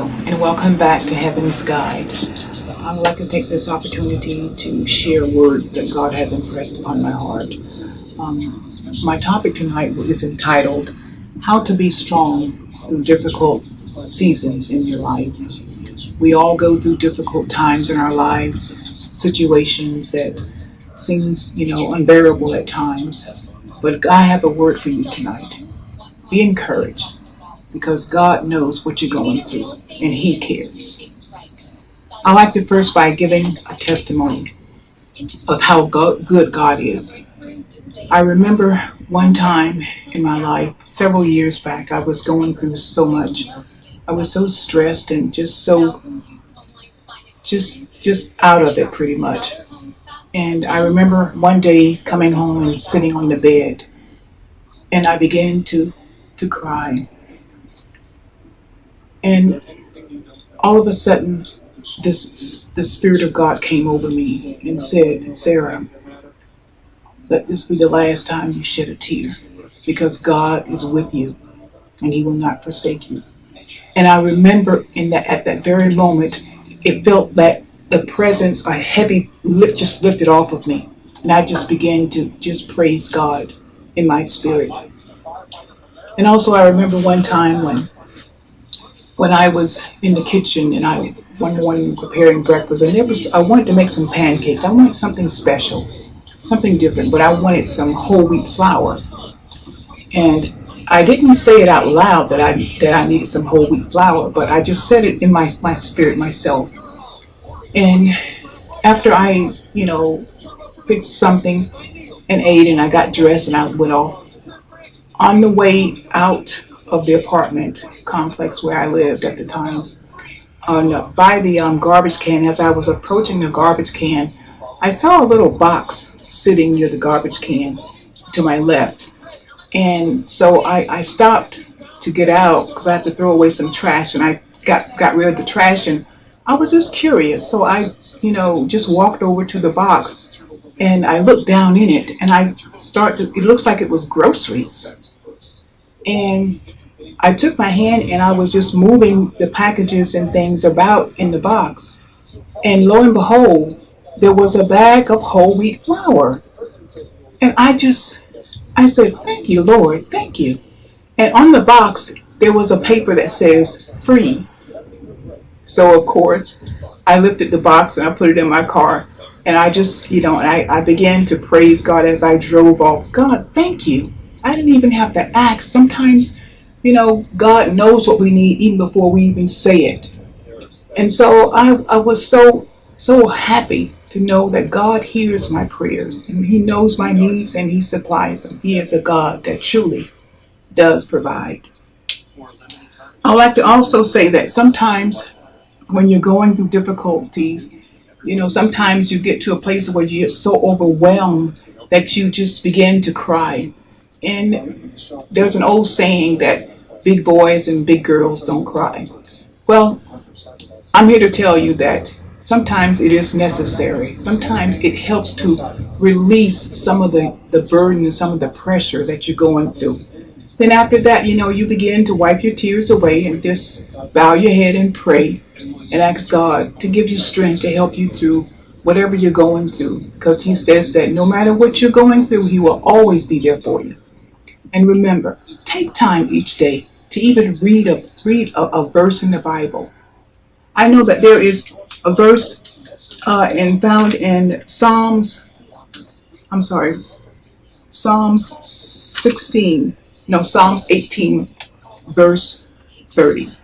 and welcome back to Heaven's Guide. I would like to take this opportunity to share a word that God has impressed upon my heart. My topic tonight is entitled, How to Be Strong Through Difficult Seasons in Your Life. We all go through difficult times in our lives, situations that seems, unbearable at times. But I have a word for you tonight. Be encouraged, because God knows what you're going through and He cares. I like to first by giving a testimony of how good God is. I remember one time in my life, several years back, I was going through so much. I was so stressed and just out of it pretty much. And I remember one day coming home and sitting on the bed, and I began to cry. And all of a sudden, the Spirit of God came over me and said, Sarah, let this be the last time you shed a tear, because God is with you and He will not forsake you. And I remember at that very moment, it felt that the presence, a heavy lift just lifted off of me. And I just began to just praise God in my spirit. And also I remember one time when I was in the kitchen and one morning preparing breakfast, and I wanted to make some pancakes. I wanted something special, something different, but I wanted some whole wheat flour. And I didn't say it out loud that I needed some whole wheat flour, but I just said it in my spirit myself. And after I, fixed something and ate, and I got dressed and I went off, on the way out of the apartment complex where I lived at the time, by the garbage can, as I was approaching the garbage can, I saw a little box sitting near the garbage can to my left. And so I stopped to get out because I had to throw away some trash, and I got rid of the trash, and I was just curious. So I, just walked over to the box and I looked down in it, and it looks like it was groceries. And I took my hand and I was just moving the packages and things about in the box. And lo and behold, there was a bag of whole wheat flour. And I said, thank you, Lord, thank you. And on the box, there was a paper that says free. So of course, I lifted the box and I put it in my car. And I just, I began to praise God as I drove off. God, thank you. I didn't even have to ask. Sometimes, God knows what we need even before we even say it. And so I was so happy to know that God hears my prayers and He knows my needs and He supplies them. He is a God that truly does provide. I like to also say that sometimes when you're going through difficulties, sometimes you get to a place where you get so overwhelmed that you just begin to cry. And there's an old saying that big boys and big girls don't cry. Well, I'm here to tell you that sometimes it is necessary. Sometimes it helps to release some of the burden and some of the pressure that you're going through. Then after that, you begin to wipe your tears away and just bow your head and pray and ask God to give you strength to help you through whatever you're going through. Because He says that no matter what you're going through, He will always be there for you. And remember, take time each day to even read a verse in the Bible. I know that there is a verse found in Psalms 18, verse 30.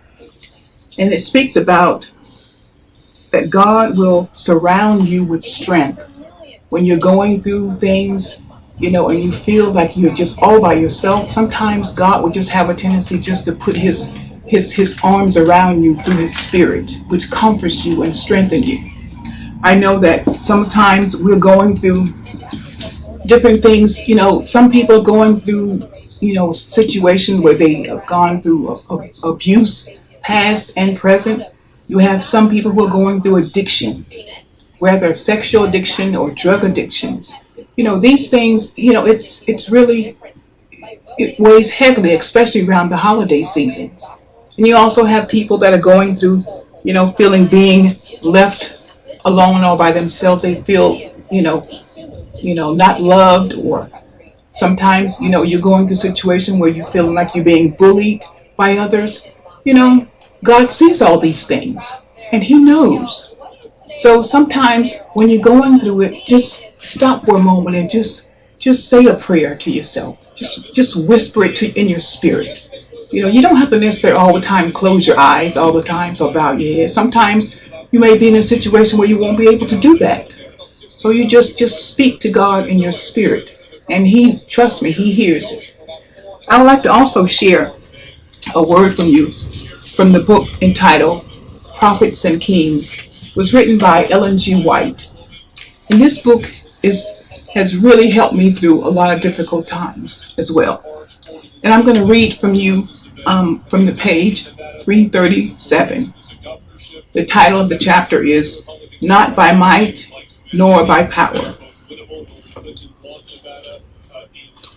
And it speaks about that God will surround you with strength when you're going through things, and you feel like you're just all by yourself. Sometimes God will just have a tendency just to put His arms around you through His Spirit, which comforts you and strengthens you. I know that sometimes we're going through different things. Some people are going through, situations where they have gone through abuse, past and present. You have some people who are going through addiction, whether sexual addiction or drug addictions. These things, it weighs heavily, especially around the holiday seasons. And you also have people that are going through, feeling being left alone or by themselves. They feel, not loved, or sometimes, you're going through a situation where you feel like you're being bullied by others. You know, God sees all these things and He knows. So sometimes when you're going through it, just stop for a moment and just say a prayer to yourself. Just whisper it in your spirit. You don't have to necessarily all the time close your eyes all the time or bow your head. Sometimes you may be in a situation where you won't be able to do that. So you just speak to God in your spirit, and He, trust me, He hears it. I would like to also share a word from you from the book entitled Prophets and Kings. It was written by Ellen G. White. And this book has really helped me through a lot of difficult times as well. And I'm going to read from you from the page 337. The title of the chapter is Not by Might Nor by Power.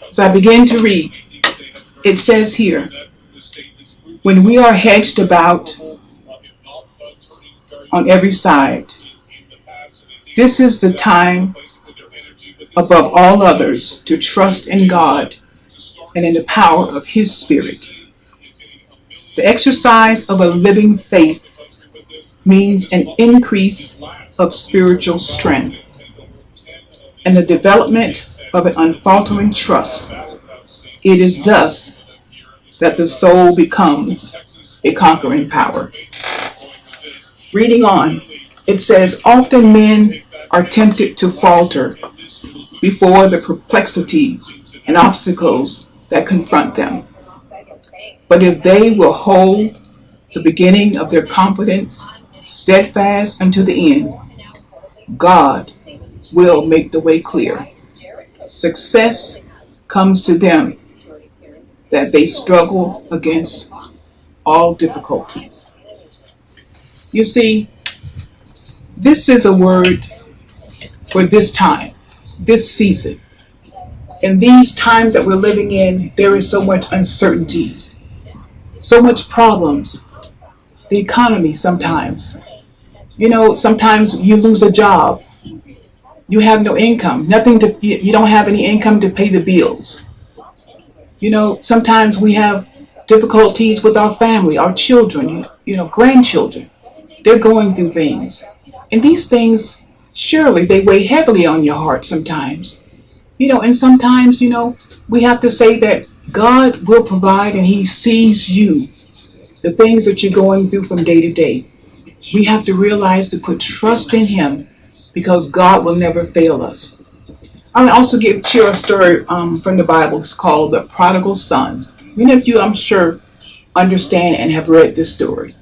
As I begin to read, it says here, when we are hedged about on every side, this is the time above all others to trust in God and in the power of His Spirit. The exercise of a living faith means an increase of spiritual strength and the development of an unfaltering trust. It is thus that the soul becomes a conquering power. Reading on, it says, often men are tempted to falter before the perplexities and obstacles that confront them. But if they will hold the beginning of their confidence steadfast unto the end, God will make the way clear. Success comes to them that they struggle against all difficulties. You see, this is a word for this time, this season. In these times that we're living in, there is so much uncertainties, so much problems. The economy sometimes. Sometimes you lose a job. You have no income. You don't have any income to pay the bills. Sometimes we have difficulties with our family, our children, grandchildren. They're going through things. And these things, surely they weigh heavily on your heart sometimes. And sometimes, we have to say that God will provide and He sees you, the things that you're going through from day to day. We have to realize to put trust in Him because God will never fail us. I'll also share a story from the Bible. It's called The Prodigal Son. Many of you, I'm sure, understand and have read this story.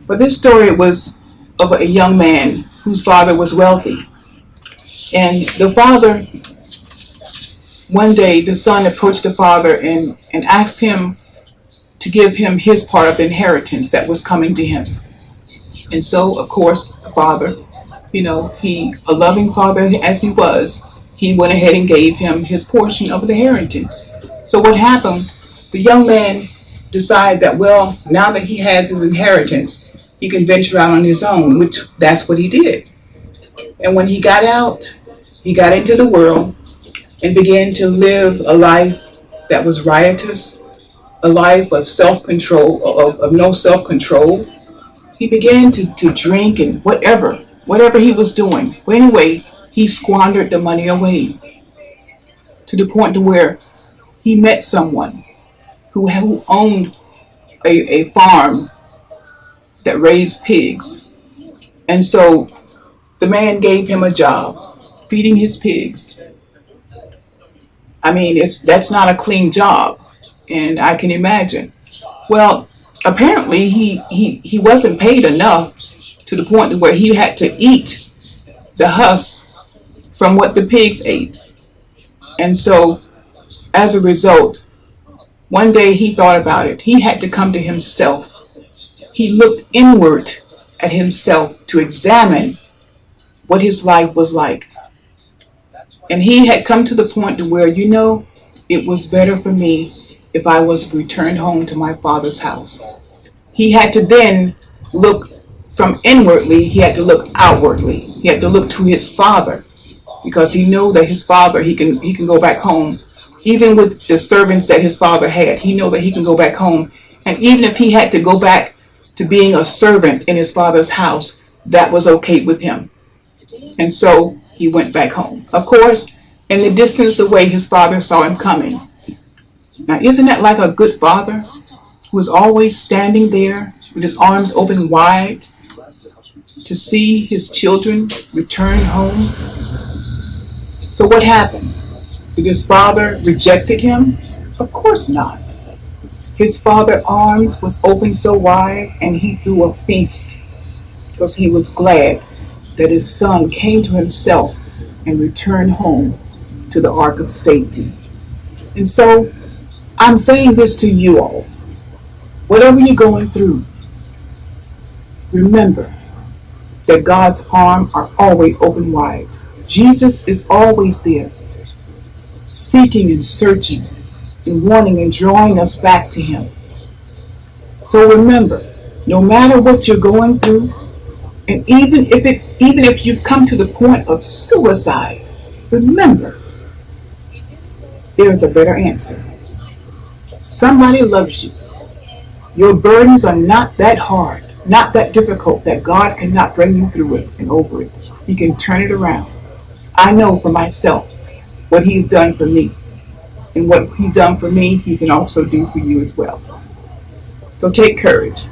But this story was of a young man whose father was wealthy. And the father, one day, the son approached the father and asked him to give him his part of the inheritance that was coming to him. And so, of course, the father, he, a loving father as he was, he went ahead and gave him his portion of the inheritance. So what happened, the young man decided that, well, now that he has his inheritance, he can venture out on his own, which that's what he did. And when he got out, he got into the world and began to live a life that was riotous, a life of self-control, of no self-control. He began to drink and whatever he was doing. But anyway, he squandered the money away to the point to where he met someone who owned a farm that raised pigs. And so the man gave him a job feeding his pigs. I mean, that's not a clean job, and I can imagine. Well, apparently he wasn't paid enough to the point where he had to eat the husk from what the pigs ate. And so, as a result, one day he thought about it. He had to come to himself. He looked inward at himself to examine what his life was like. And he had come to the point to where, it was better for me if I was returned home to my father's house. he had to then look from inwardly, he had to look outwardly. He had to look to his father because he knew that his father, he can go back home. Even with the servants that his father had, he knew that he can go back home. And even if he had to go back to being a servant in his father's house, that was okay with him. And so he went back home. Of course, in the distance away, his father saw him coming. Now, isn't that like a good father who is always standing there with his arms open wide to see his children return home? So what happened? Did his father rejected him? Of course not. His father's arms was open so wide, and he threw a feast because he was glad that his son came to himself and returned home to the ark of safety. And so I'm saying this to you all. Whatever you're going through, remember that God's arms are always open wide. Jesus is always there, seeking and searching and wanting and drawing us back to him. So remember, no matter what you're going through, and even if you come to the point of suicide, remember there is a better answer. Somebody loves you. Your burdens are not that hard, not that difficult that God cannot bring you through it and over it. He can turn it around. I know for myself what he's done for me. And what he's done for me, he can also do for you as well. So take courage.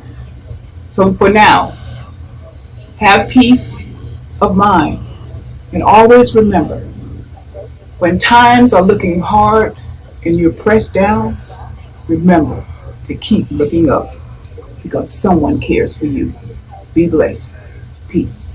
So for now, have peace of mind. And always remember, when times are looking hard and you're pressed down, remember to keep looking up because someone cares for you. Be blessed. Peace.